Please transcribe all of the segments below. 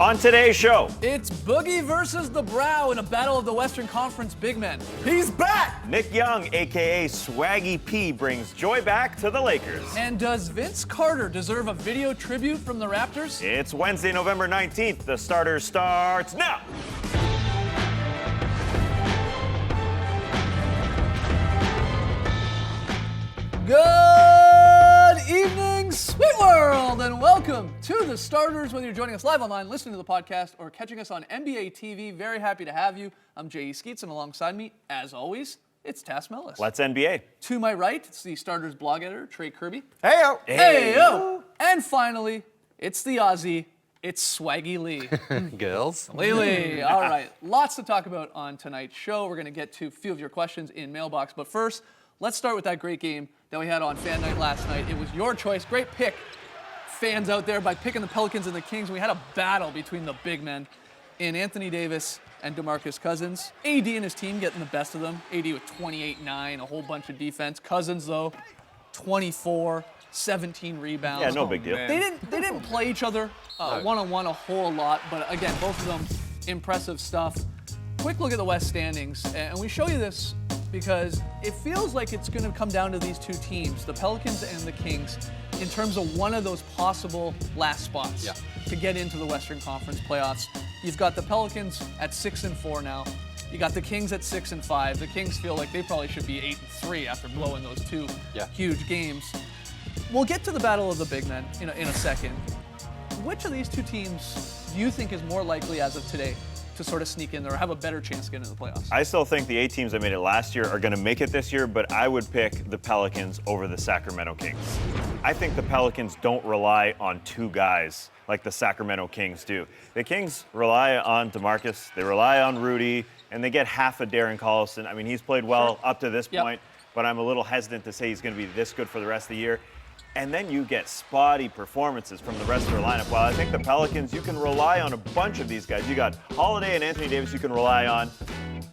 On today's show, It's Boogie versus the Brow in a battle of the Western Conference big men. He's back! Nick Young, a.k.a. Swaggy P, brings joy back to the Lakers. And does Vince Carter deserve a video tribute from the Raptors? It's Wednesday, November 19th. The starter starts now. Good evening, Sweet World, and welcome to the starters. Whether you're joining us live online, listening to the podcast, or catching us on NBA TV, very happy to have you. I'm J.E. Skeets, and alongside me, as always, it's Tass Mellis. Let's NBA. To my right, it's the starters blog editor, Trey Kirby. Heyo! Hey-yo! And finally, it's the Aussie, it's Swaggy Lee. Girls. Lily. All right, lots to talk about on tonight's show. We're going to get to a few of your questions in mailbox, but first, let's start with that great game that we had on Fan Night last night. It was your choice. Great pick, fans out there, by picking the Pelicans and the Kings. We had a battle between the big men in Anthony Davis and DeMarcus Cousins. AD and his team getting the best of them. AD with 28-9, a whole bunch of defense. Cousins, though, 24, 17 rebounds. Yeah, no big deal. man. They didn't play each other one-on-one a whole lot, but again, both of them impressive stuff. Quick look at the West standings, and we show you this because it feels like it's going to come down to these two teams, the Pelicans and the Kings, in terms of one of those possible last spots to get into the Western Conference playoffs. You've got the Pelicans at 6-4 now. You got the Kings at 6-5. The Kings feel like they probably should be 8-3 after blowing those two huge games. We'll get to the battle of the big men in a second. Which of these two teams do you think is more likely as of today to sort of sneak in there or have a better chance to get into the playoffs? I still think the 8 teams that made it last year are going to make it this year, but I would pick the Pelicans over the Sacramento Kings. I think the Pelicans don't rely on two guys like the Sacramento Kings do. The Kings rely on DeMarcus, they rely on Rudy, and they get half of Darren Collison. I mean, he's played well up to this point, but I'm a little hesitant to say he's going to be this good for the rest of the year. And then you get spotty performances from the rest of their lineup. While I think the Pelicans, you can rely on a bunch of these guys. You got Holiday and Anthony Davis you can rely on.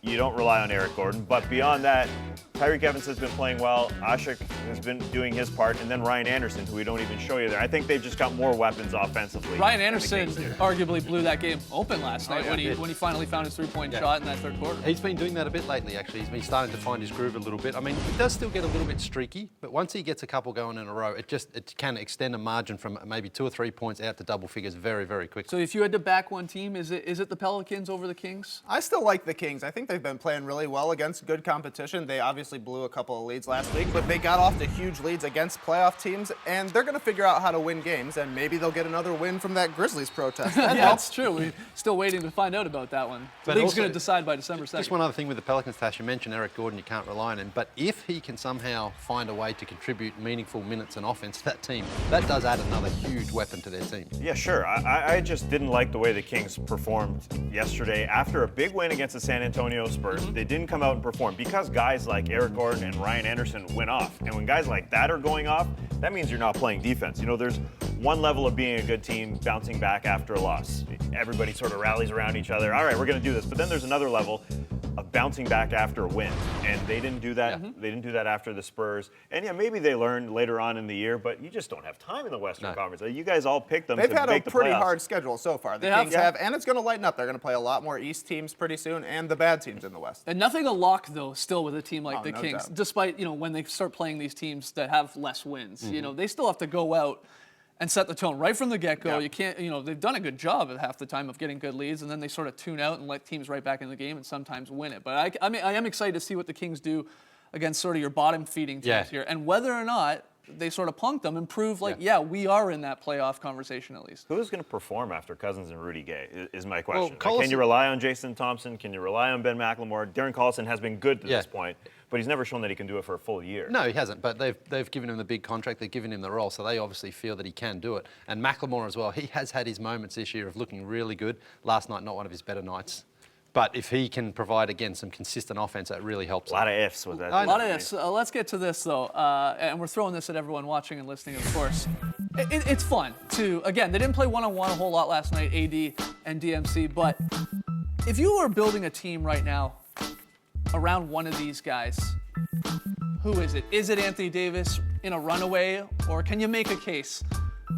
You don't rely on Eric Gordon. But beyond that, Tyreke Evans has been playing well. Ashik has been doing his part. And then Ryan Anderson, who we don't even show you there. I think they've just got more weapons offensively. Ryan Anderson arguably blew that game open last night when he finally found his three-point shot in that third quarter. He's been doing that a bit lately, actually. He's been starting to find his groove a little bit. I mean, he does still get a little bit streaky, but once he gets a couple going in a row, it can extend a margin from maybe 2 or 3 points out to double figures very, very quickly. So if you had to back one team, is it the Pelicans over the Kings? I still like the Kings. I think they've been playing really well against good competition. They obviously blew a couple of leads last week, but they got off to huge leads against playoff teams, and they're going to figure out how to win games, and maybe they'll get another win from that Grizzlies protest. Yeah, that's true. We're still waiting to find out about that one. The But league's also, going to decide by December 2nd. Just one other thing with the Pelicans, Tash, you mentioned Eric Gordon, you can't rely on him, but if he can somehow find a way to contribute meaningful minutes and offense to that team, that does add another huge weapon to their team. Yeah, sure. I just didn't like the way the Kings performed yesterday. After a big win against the San Antonio Spurs, they didn't come out and perform because guys like Eric Gordon and Ryan Anderson went off. And when guys like that are going off, that means you're not playing defense. You know, there's one level of being a good team bouncing back after a loss. Everybody sort of rallies around each other. All right, we're going to do this. But then there's another level of bouncing back after a win. And they didn't do that. They didn't do that after the Spurs. And yeah, maybe they learned later on in the year, but you just don't have time in the Western Conference. You guys all picked them They've to had a make the pretty playoffs. hard schedule so far. The Kings have, and it's going to lighten up. They're going to play a lot more East teams pretty soon, and the bad teams in the West. And nothing a lock, though, still with a team like the no Kings, doubt. despite, when they start playing these teams that have less wins. They still have to go out and set the tone right from the get-go. You can't, they've done a good job at half the time of getting good leads, and then they sort of tune out and let teams right back in the game and sometimes win it. But I am excited to see what the Kings do against sort of your bottom-feeding teams here, and whether or not they sort of punk them and prove we are in that playoff conversation at least. Who's going to perform after Cousins and Rudy Gay is my question. Collison- Can you rely on Jason Thompson? Can you rely on Ben McLemore? Darren Collison has been good to this point, but he's never shown that he can do it for a full year. No, he hasn't, but they've given him the big contract, they've given him the role, so they obviously feel that he can do it. And McLemore as well, he has had his moments this year of looking really good. Last night, not one of his better nights. But if he can provide, again, some consistent offense, that really helps. A lot of ifs with that. A lot of ifs. Let's get to this, though. And we're throwing this at everyone watching and listening, of course. It's fun to, again, they didn't play one-on-one a whole lot last night, AD and DMC, but if you were building a team right now around one of these guys, who is it? Is it Anthony Davis in a runaway, or can you make a case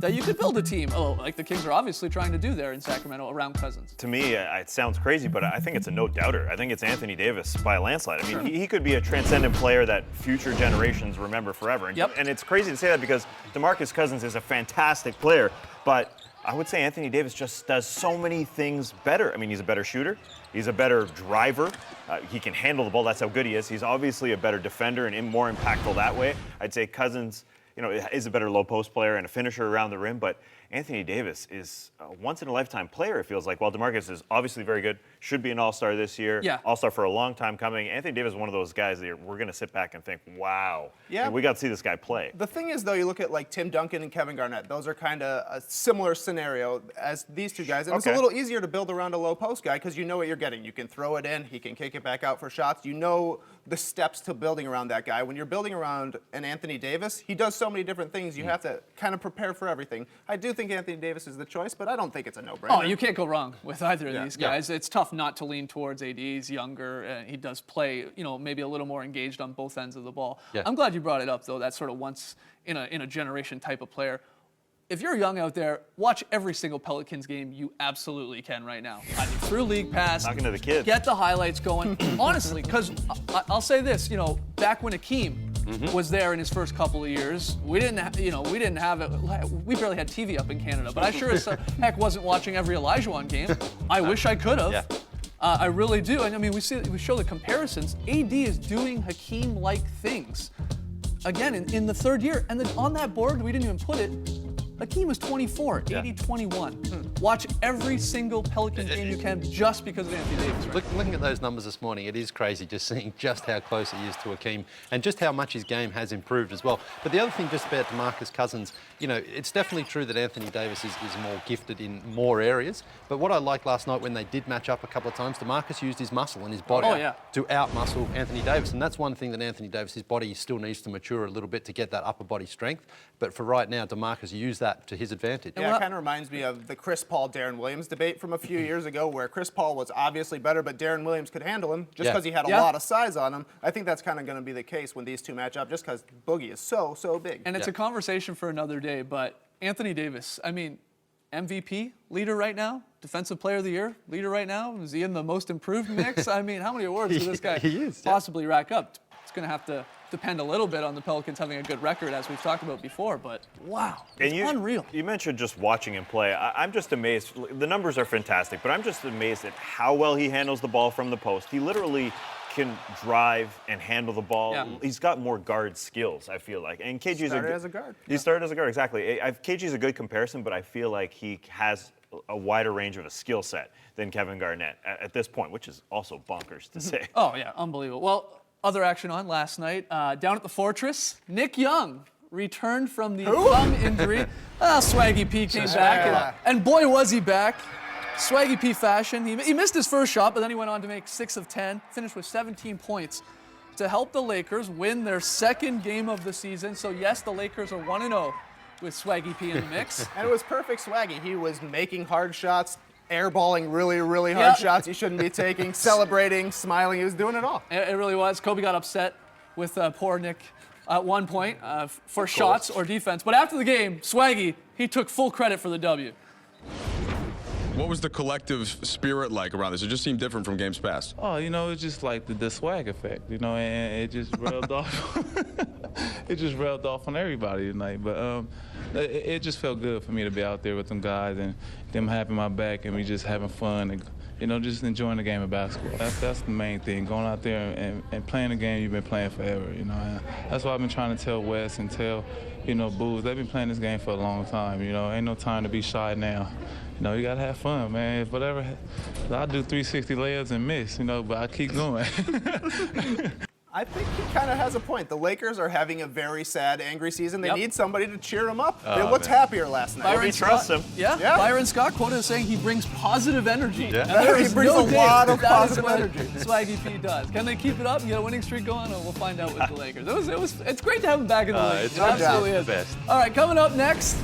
that you could build a team, like the Kings are obviously trying to do there in Sacramento around Cousins. To me, it sounds crazy, but I think it's a no-doubter. I think it's Anthony Davis by a landslide. I mean, he could be a transcendent player that future generations remember forever. And, Yep. and it's crazy to say that because DeMarcus Cousins is a fantastic player, but I would say Anthony Davis just does so many things better. I mean, he's a better shooter. He's a better driver. He can handle the ball. That's how good he is. He's obviously a better defender and more impactful that way. I'd say Cousins, is a better low post player and a finisher around the rim, but Anthony Davis is a once-in-a-lifetime player, it feels like. While DeMarcus is obviously very good, should be an all-star this year, Yeah. all-star for a long time coming. Anthony Davis is one of those guys that we're going to sit back and think, wow, Yeah. we got to see this guy play. The thing is, though, you look at like Tim Duncan and Kevin Garnett. Those are kind of a similar scenario as these two guys. And it's a Okay. little easier to build around a low post guy because you know what you're getting. You can throw it in. He can kick it back out for shots. You know the steps to building around that guy. When you're building around an Anthony Davis, he does so many different things. You have to kind of prepare for everything. I do think Anthony Davis is the choice, but I don't think it's a no-brainer. Oh, you can't go wrong with either of these Yeah. guys. It's tough not to lean towards AD. He's younger. He does play, maybe a little more engaged on both ends of the ball. Yeah. I'm glad you brought it up, though. That sort of once in a generation type of player. If you're young out there, watch every single Pelicans game you absolutely can right now. I mean, through League Pass. Talking to the kids. Get the highlights going. Honestly, because I'll say this, back when Akeem was there in his first couple of years, we didn't have it. We barely had TV up in Canada, but I sure as heck wasn't watching every Olajuwon game. I wish I could have. Yeah. I really do. And I mean, we show the comparisons. AD is doing Hakeem-like things. Again, in the third year. And then on that board, we didn't even put it, Hakeem was 24, Yeah. 80-21. Watch every single Pelicans game you can just because of Anthony Davis. Right? Looking at those numbers this morning, it is crazy just seeing just how close he is to Akeem and just how much his game has improved as well. But the other thing just about DeMarcus Cousins, it's definitely true that Anthony Davis is more gifted in more areas. But what I liked last night when they did match up a couple of times, DeMarcus used his muscle and his body to out-muscle Anthony Davis. And that's one thing that Anthony Davis, his body still needs to mature a little bit to get that upper body strength. But for right now, DeMarcus used that to his advantage. Yeah, it kind of reminds me of the Chris Paul, Darren Williams debate from a few years ago where Chris Paul was obviously better, but Darren Williams could handle him just Yeah. because he had a Yeah. lot of size on him. I think that's kind of going to be the case when these two match up just because Boogie is so big. And it's a conversation for another day, but Anthony Davis, I mean, MVP leader right now, Defensive Player of the Year leader right now. Is he in the most improved mix? I mean, how many awards could this guy He is, yeah. possibly rack up? It's going to have to depend a little bit on the Pelicans having a good record, as we've talked about before, but wow, it's unreal. You mentioned just watching him play. I'm just amazed. The numbers are fantastic, but I'm just amazed at how well he handles the ball from the post. He literally can drive and handle the ball. Yeah. He's got more guard skills, I feel like. And KG's Started as a guard. He started as a guard, exactly. KG's a good comparison, but I feel like he has a wider range of a skill set than Kevin Garnett at this point, which is also bonkers to say. Oh, yeah, unbelievable. Well, other action on last night, down at the Fortress, Nick Young returned from the thumb injury. Swaggy P came back, and boy was he back. Swaggy P fashion. He missed his first shot, but then he went on to make 6 of 10, finished with 17 points to help the Lakers win their second game of the season. So yes, the Lakers are 1-0 with Swaggy P in the mix. And it was perfect Swaggy. He was making hard shots, airballing really hard shots he shouldn't be taking, celebrating, smiling. He was doing it all. It really was. Kobe got upset with poor Nick at one point for shots or defense. But after the game, Swaggy, he took full credit for the W. What was the collective spirit like around this? It just seemed different from games past. Oh, it's just like the swag effect, and it just rubbed off. It just rubbed off on everybody tonight. But it just felt good for me to be out there with them guys and them having my back and we just having fun and just enjoying the game of basketball. That's the main thing. Going out there and playing the game you've been playing forever. And that's what I've been trying to tell Wes and tell Booz. They've been playing this game for a long time. Ain't no time to be shy now. You gotta have fun, man. Whatever, I do 360 layups and miss, but I keep going. I think he kind of has a point. The Lakers are having a very sad, angry season. They need somebody to cheer them up. They looked happier last night. Byron trust Scott, him. Yeah? Byron Scott quoted as saying he brings positive energy. Yeah. And there He is brings no a doubt lot of that positive is what energy. Swaggy P does. Can they keep it up and get a winning streak going? We'll find out with the Lakers. It's great to have him back in the league. It's It absolutely is. the best. All right, coming up next,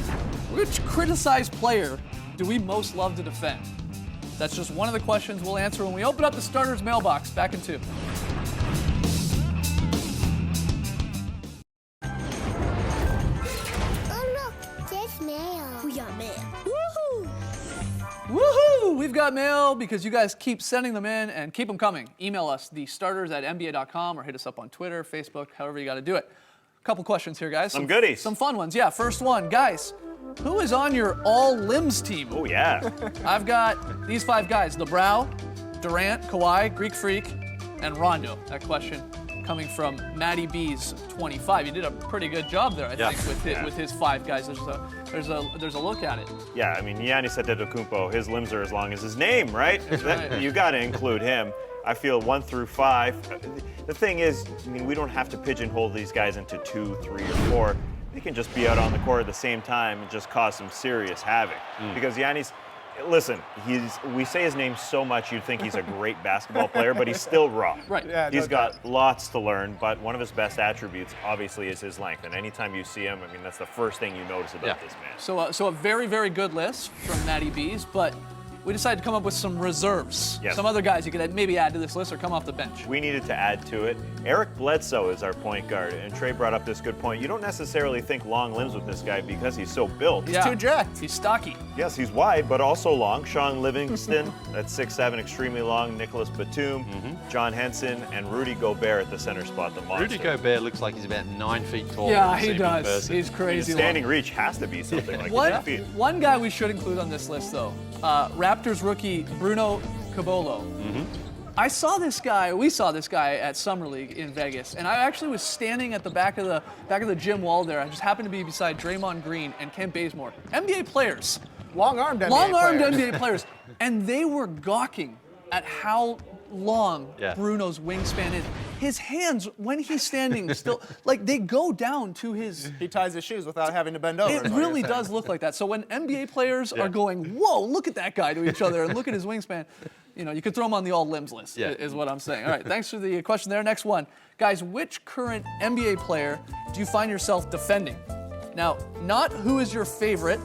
which criticized player do we most love to defend? That's just one of the questions we'll answer when we open up the starters mailbox. Back in 2. Oh look, there's mail. we've got mail because you guys keep sending them in and keep them coming. Email us, thestarters@nba.com, or hit us up on Twitter, Facebook, however you got to do it. A couple questions here, guys. Some goodies. Some fun ones. Yeah, first one. Guys, who is on your all-limbs team? Oh, yeah. I've got these 5 guys: LeBron, Durant, Kawhi, Greek Freak, and Rondo. That question coming from Matty B's 25. You did a pretty good job there, I think, with his 5 guys. There's a look at it. Yeah, I mean, Giannis Antetokounmpo, his limbs are as long as his name, right? right. You got to include him. I feel 1 through 5. The thing is, I mean, we don't have to pigeonhole these guys into 2, 3, or 4. They can just be out on the court at the same time and just cause some serious havoc. Because Giannis, listen, we say his name so much you'd think he's a great basketball player, but he's still raw. Right. Yeah, He's no got doubt. lots to learn, but one of his best attributes, obviously, is his length. And anytime you see him, I mean, that's the first thing you notice about this man. So a very, very good list from Matty B's, but we decided to come up with some reserves. Yes. Some other guys you could maybe add to this list or come off the bench. We needed to add to it. Eric Bledsoe is our point guard, and Trey brought up this good point. You don't necessarily think long limbs with this guy because he's so built. Yeah. Too jacked. He's stocky. Yes, he's wide, but also long. Sean Livingston at 6'7", extremely long. Nicholas Batum, John Henson, and Rudy Gobert at the center spot, the monster. Rudy Gobert looks like he's about 9 feet tall. Yeah, when you he see him in does. person. He's crazy. Standing long. reach has to be something like One, 10 feet. one guy we should include on this list, though, Raptors rookie Bruno Caboclo. We saw this guy at Summer League in Vegas, and I actually was standing at the back of the gym wall there. I just happened to be beside Draymond Green and Kent Bazemore, NBA players, Long-armed NBA long-armed players. NBA players, and they were gawking at how long Bruno's wingspan is. His hands, when he's standing, still like they go down to his. He ties his shoes without having to bend over. It is what you're really saying. does look like that. So when NBA players are going, whoa, look at that guy to each other and look at his wingspan, you know, you could throw him on the all limbs list, is what I'm saying. All right, thanks for the question there. Next one. Guys, which current NBA player do you find yourself defending? Now, not who is your favorite,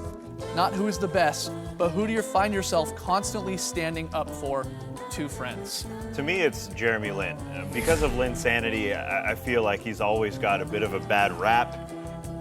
not who is the best, but who do you find yourself constantly standing up for to friends? To me, it's Jeremy Lin. Because of Linsanity, I feel like he's always got a bit of a bad rap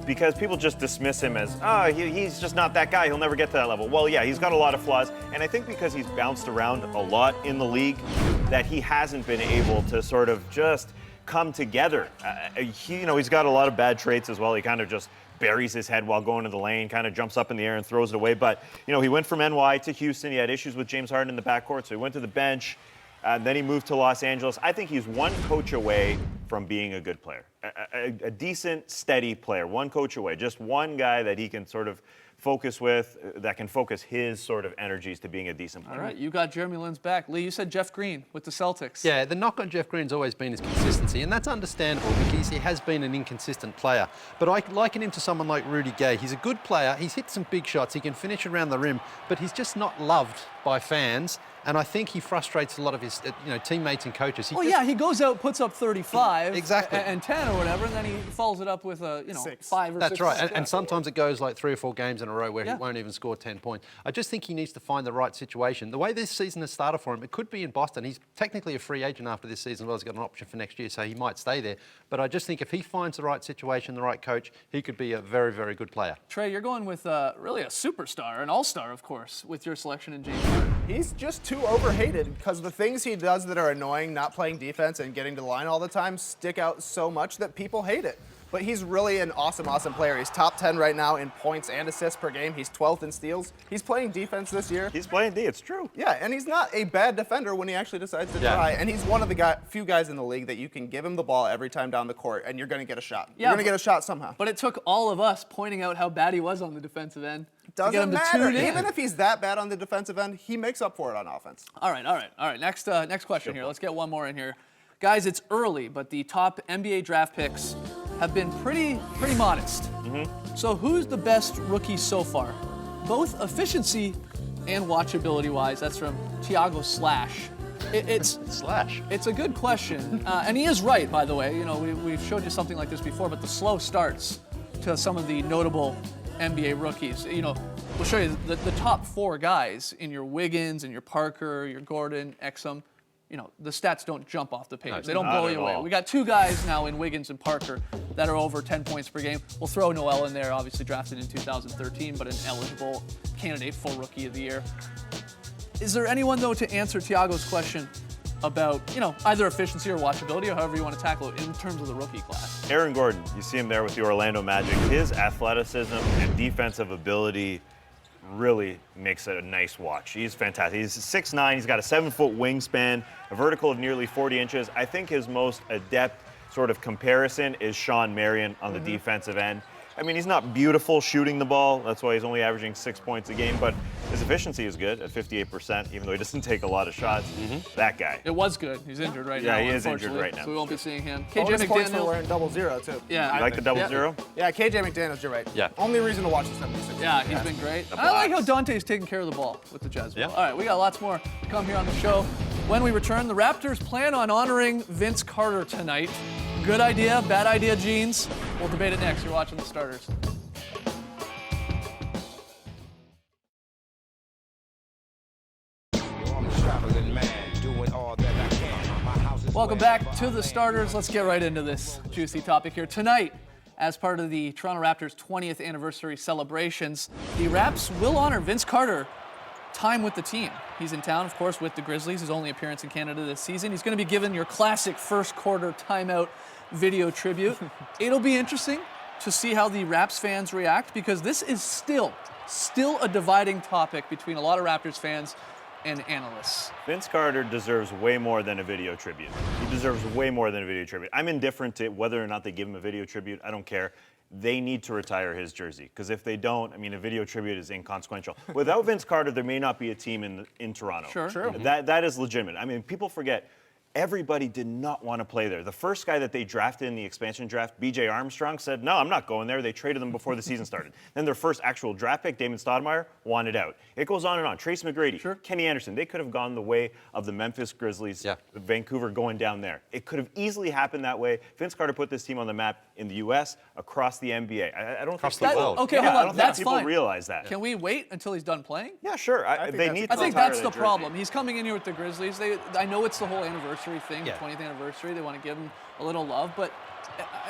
because people just dismiss him as, he's just not that guy. He'll never get to that level. Well, yeah, he's got a lot of flaws. And I think because he's bounced around a lot in the league, that he hasn't been able to sort of just come together. He's got a lot of bad traits as well. He kind of just buries his head while going to the lane, kind of jumps up in the air and throws it away. But, he went from NY to Houston. He had issues with James Harden in the backcourt, so he went to the bench. Then he moved to Los Angeles. I think he's one coach away from being a good player, a decent, steady player, one coach away, just one guy that he can sort of focus with, that can focus his sort of energies to being a decent player. All right, you got Jeremy Lin's back. Lee, you said Jeff Green with the Celtics. Yeah, the knock on Jeff Green's always been his consistency, and that's understandable because he has been an inconsistent player. But I liken him to someone like Rudy Gay. He's a good player. He's hit some big shots. He can finish around the rim, but he's just not loved by fans. And I think he frustrates a lot of his teammates and coaches. He goes out, puts up 35 Exactly. and 10 or whatever, and then he follows it up with a 5 or 6. That's right. And sometimes it goes like 3 or 4 games in a row where Yeah. he won't even score 10 points. I just think he needs to find the right situation. The way this season has started for him, it could be in Boston. He's technically a free agent after this season, as well as got an option for next year, so he might stay there. But I just think if he finds the right situation, the right coach, he could be a very, very good player. Trey, you're going with really a superstar, an all-star, of course, with your selection in James Harden. He's just too overhated because the things he does that are annoying, not playing defense and getting to the line all the time, stick out so much that people hate it. But he's really an awesome, awesome player. He's top 10 right now in points and assists per game. He's 12th in steals. He's playing defense this year. He's playing D, it's true. Yeah, and he's not a bad defender when he actually decides to try. And he's one of the few guys in the league that you can give him the ball every time down the court, and you're going to get a shot. Yeah, you're going to get a shot somehow. But it took all of us pointing out how bad he was on the defensive end to get Doesn't him to matter. tune in. Even if he's that bad on the defensive end, he makes up for it on offense. All right. Next question here. Let's get one more in here. Guys, it's early, but the top NBA draft picks have been pretty modest. So who's the best rookie so far? Both efficiency and watchability-wise. That's from Tiago Slash. It's Slash. It's a good question, and he is right, by the way. We've showed you something like this before, but the slow starts to some of the notable NBA rookies. We'll show you the top 4 guys in your Wiggins and your Parker, your Gordon, Exum. The stats don't jump off the page. They don't blow you away. We got 2 guys now in Wiggins and Parker that are over 10 points per game. We'll throw Noel in there, obviously drafted in 2013, but an eligible candidate for Rookie of the Year. Is there anyone, though, to answer Tiago's question about, either efficiency or watchability, or however you want to tackle it in terms of the rookie class? Aaron Gordon, you see him there with the Orlando Magic. His athleticism and defensive ability really makes it a nice watch. He's fantastic. He's 6'9", he's got a 7-foot wingspan, a vertical of nearly 40 inches. I think his most adept sort of comparison is Sean Marion on the defensive end. I mean, he's not beautiful shooting the ball. That's why he's only averaging 6 points a game, but his efficiency is good at 58%, even though he doesn't take a lot of shots. That guy. It was good. He's injured right now. Yeah, he is injured unfortunately, right now. So we won't be seeing him. Bonus KJ points for McDaniel. wearing 0-0 too. Yeah. You like the double zero? Yeah, KJ McDaniels, you're right. Yeah. Only reason to watch the 76ers. Yeah, he's been great. I like how Dante's taking care of the ball with the Jazz. Yeah. All right, we got lots more to come here on the show. When we return, the Raptors plan on honoring Vince Carter tonight. Good idea, bad idea, Jeans? We'll debate it next. You're watching The Starters. Welcome back to The Starters. Let's get right into this juicy topic here. Tonight, as part of the Toronto Raptors' 20th anniversary celebrations, the Raps will honor Vince Carter time with the team. He's in town, of course, with the Grizzlies, his only appearance in Canada this season. He's going to be given your classic first quarter timeout video tribute. It'll be interesting to see how the Raps fans react, because this is still a dividing topic between a lot of Raptors fans and analysts. Vince Carter deserves way more than a video tribute. He deserves way more than a video tribute. I'm indifferent to whether or not they give him a video tribute. I don't care. They need to retire his jersey, because if they don't, I mean, a video tribute is inconsequential. Without Vince Carter, there may not be a team in Toronto. Sure. That is legitimate. I mean, people forget. Everybody did not want to play there. The first guy that they drafted in the expansion draft, B.J. Armstrong, said, no, I'm not going there. They traded them before the season started. Then their first actual draft pick, Damon Stoudemire, wanted out. It goes on and on. Trace McGrady, Kenny Anderson, they could have gone the way of the Memphis Grizzlies, Vancouver going down there. It could have easily happened that way. Vince Carter put this team on the map in the U.S., across the NBA. I don't Across think the people, world. Okay, yeah, hold on. I don't That's think people fine. realize that. Can we wait until he's done playing? Yeah, sure. They need to I think retire that's that the jersey. problem. He's coming in here with the Grizzlies. I know it's the whole anniversary thing, Yeah. the 20th anniversary. They want to give him a little love, but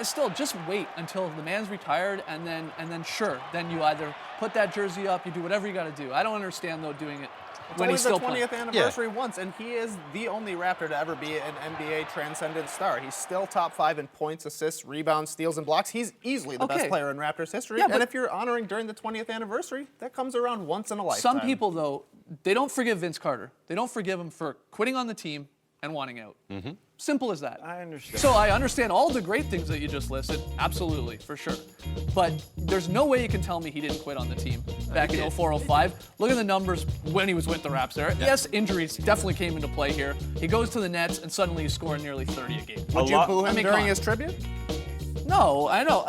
still, just wait until the man's retired, and then sure, then you either put that jersey up, you do whatever you got to do. I don't understand though doing it when It's he's only still the 20th playing. anniversary once, and he is the only Raptor to ever be an NBA transcendent star. He's still top 5 in points, assists, rebounds, steals, and blocks. He's easily the best player in Raptors history. Yeah, but and if you're honoring during the 20th anniversary, that comes around once in a lifetime. Some people though, they don't forgive Vince Carter. They don't forgive him for quitting on the team and wanting out. Simple as that. I understand. So I understand all the great things that you just listed, absolutely, for sure. But there's no way you can tell me he didn't quit on the team back in 04-05. Look at the numbers when he was with the Raps there. Yes, injuries definitely came into play here. He goes to the Nets and suddenly he's scoring nearly 30 a game. Would you boo him I mean, come during on. his tribute? No, I know.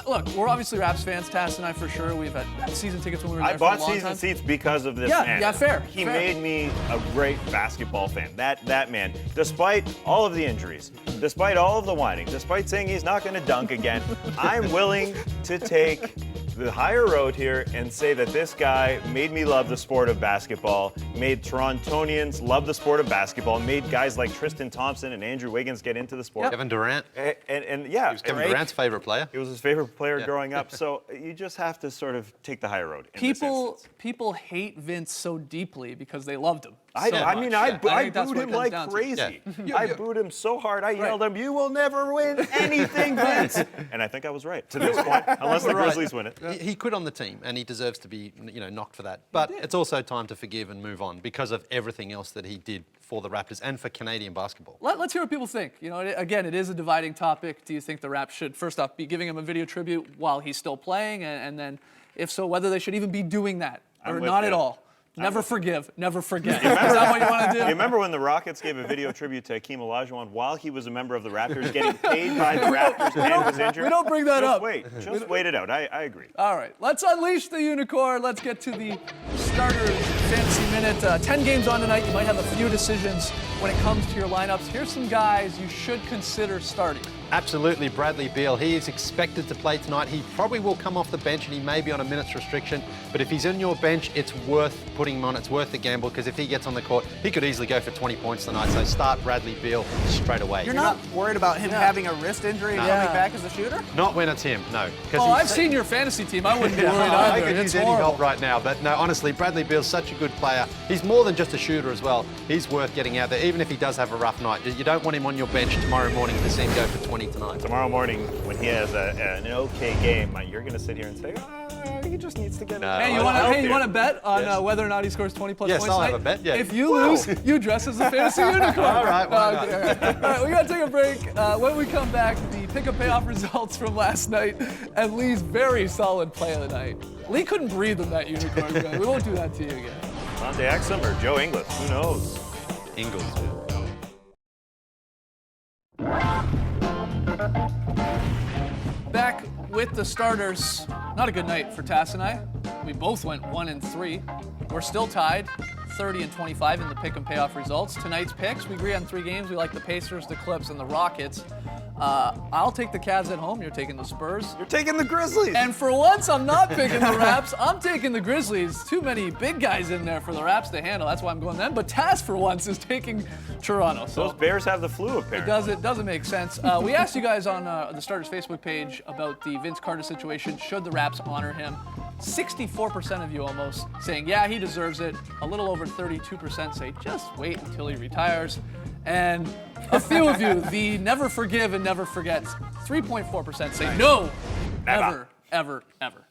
Look, we're obviously Raps fans, Tass and I for sure. We've had season tickets when we were there I for a bought long season time. seats because of this Yeah, man. yeah, fair, He fair. made me a great basketball fan. That man, despite all of the injuries, despite all of the whining, despite saying he's not going to dunk again, I'm willing to take the higher road here and say that this guy made me love the sport of basketball, made Torontonians love the sport of basketball, made guys like Tristan Thompson and Andrew Wiggins get into the sport. Kevin Durant. And yeah, He was Kevin Durant's favorite player. He was his favorite player growing up. So you just have to sort of take the higher road. In this instance. People hate Vince so deeply because they loved him. I think that's booed what him it comes like down to. crazy. I booed him so hard. I yelled him, "You will never win anything, Vince!" And I think I was right to this point, unless the Grizzlies win it. He quit on the team, and he deserves to be, knocked for that. But it's also time to forgive and move on because of everything else that he did for the Raptors and for Canadian basketball. Let's hear what people think. Again, it is a dividing topic. Do you think the Raps should, first off, be giving him a video tribute while he's still playing? And then, if so, whether they should even be doing that or I'm with not you. at all? Never forgive, never forget. Is that what you want to do? You remember when the Rockets gave a video tribute to Hakeem Olajuwon while he was a member of the Raptors, getting paid by the Raptors and was injured? we don't bring that up. Just wait it out. I agree. All right, let's unleash the unicorn. Let's get to the starter fantasy minute. 10 games on tonight. You might have a few decisions when it comes to your lineups. Here's some guys you should consider starting. Absolutely, Bradley Beal. He is expected to play tonight. He probably will come off the bench and he may be on a minutes restriction. But if he's in your bench, it's worth putting him on. It's worth the gamble because if he gets on the court, he could easily go for 20 points tonight. So start Bradley Beal straight away. You're not worried about him having a wrist injury and coming back as a shooter? Not when it's him, no. Oh, I've seen your fantasy team. I wouldn't be worried I either. could It's use any horrible. help right now. But no, honestly, Bradley Beal's such a good player. He's more than just a shooter as well. He's worth getting out there, even if he does have a rough night. You don't want him on your bench tomorrow morning to see him go for 20 tonight. Tomorrow morning, when he has an okay game, you're going to sit here and say, he just needs to get Hey, you want to bet on whether or not he scores 20 plus Yes, points I'll tonight? have a bet, yeah. If you lose, you dress as a fantasy unicorn. All right, why not? All right, we got to take a break. When we come back, the pick-up payoff results from last night and Lee's very solid play of the night. Lee couldn't breathe in that unicorn. Man. We won't do that to you again. Dante Exum or Joe Ingles, who knows? Ingles. Back with the starters. Not a good night for Tass and I. We both went 1-3. We're still tied, 30 and 25 in the pick and payoff results. Tonight's picks, we agree on 3 games. We like the Pacers, the Clips, and the Rockets. I'll take the Cavs at home. You're taking the Spurs. You're taking the Grizzlies. And for once, I'm not picking the Raps. I'm taking the Grizzlies. Too many big guys in there for the Raps to handle. That's why I'm going them. But Tass, for once, is taking Toronto. So Those Bears have the flu, apparently. it doesn't make sense. We asked you guys on the Starters Facebook page about the Vince Carter situation. Should the Raps honor him? 64% of you almost saying, yeah, he deserves it. A little over 32% say, just wait until he retires. And a few of you, the never forgive and never forget, 3.4% say no, Never. ever.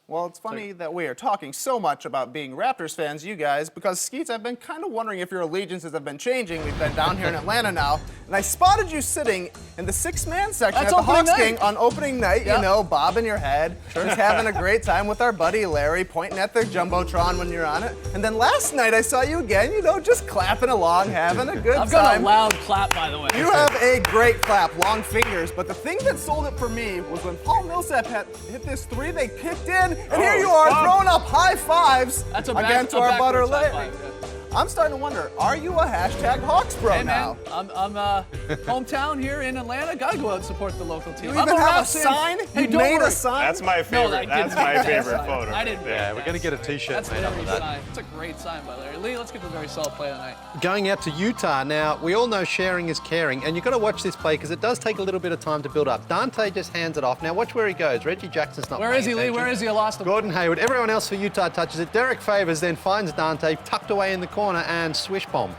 Well, it's funny that we are talking so much about being Raptors fans, you guys, because Skeets, I've been kind of wondering if your allegiances have been changing. We've been down here in Atlanta now, and I spotted you sitting in the 6-man section That's at the opening Hawks night. game on opening night, Yep. you know, bobbing your head, just having a great time with our buddy Larry, pointing at the Jumbotron when you're on it. And then last night I saw you again, you know, just clapping along, having a good I've got time. a loud clap, by the way. You have a great clap, long fingers, but the thing that sold it for me was when Paul Millsap had hit this 3, they kicked in, and here you are throwing up high fives That's a again to our butter backwards high Larry. five, yeah. I'm starting to wonder, are you a hashtag Hawks bro Hey now? man, I'm hometown here in Atlanta. Gotta go out and support the local team. You I'm even have a Raps fan. sign? Hey, You don't made worry. a sign? That's my No, favorite. I That's didn't my make that favorite sign. photo. I didn't. right there. We're going to get a t-shirt That's made up very of that. sign. It's a great sign by Larry. Lee, let's get the very solid play of the night. Going out to Utah now, we all know sharing is caring, and you've got to watch this play because it does take a little bit of time to build up. Dante just hands it off. Now watch where he goes. Reggie Jackson's not Where paying is he, Lee? attention. Where is he? I lost him. Gordon Hayward. Everyone else for Utah touches it. Derek Favors then finds Dante tucked away in the corner and swish bomb.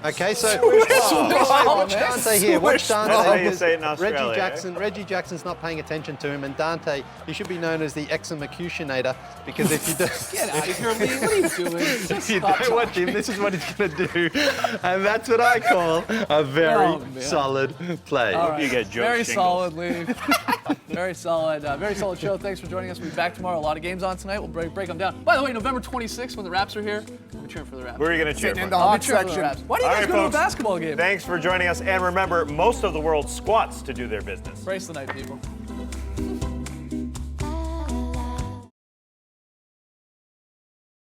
Okay, so watch Dante here. Watch Dante. That's how you because say it in Australia, Reggie Jackson's not paying attention to him, and Dante, he should be known as the executionator because if you don't, Get out of here, Lee. What are you doing? if you don't watch him, this is what he's going to do, and that's what I call a very Oh, man. solid play. All right. You get Joe Very Shingles. solid, Lee. Very solid show. Thanks for joining us. We'll be back tomorrow. A lot of games on tonight. We'll break them down. By the way, November 26th, when the Raps are here, we'll be cheering for the Raps. Who are you going to cheer Sitting in for? the I'll be Hawks cheering for the section. Raps. Why do you All guys right, go to a folks. basketball game? Thanks for joining us. And remember, most of the world squats to do their business. Brace the night, people.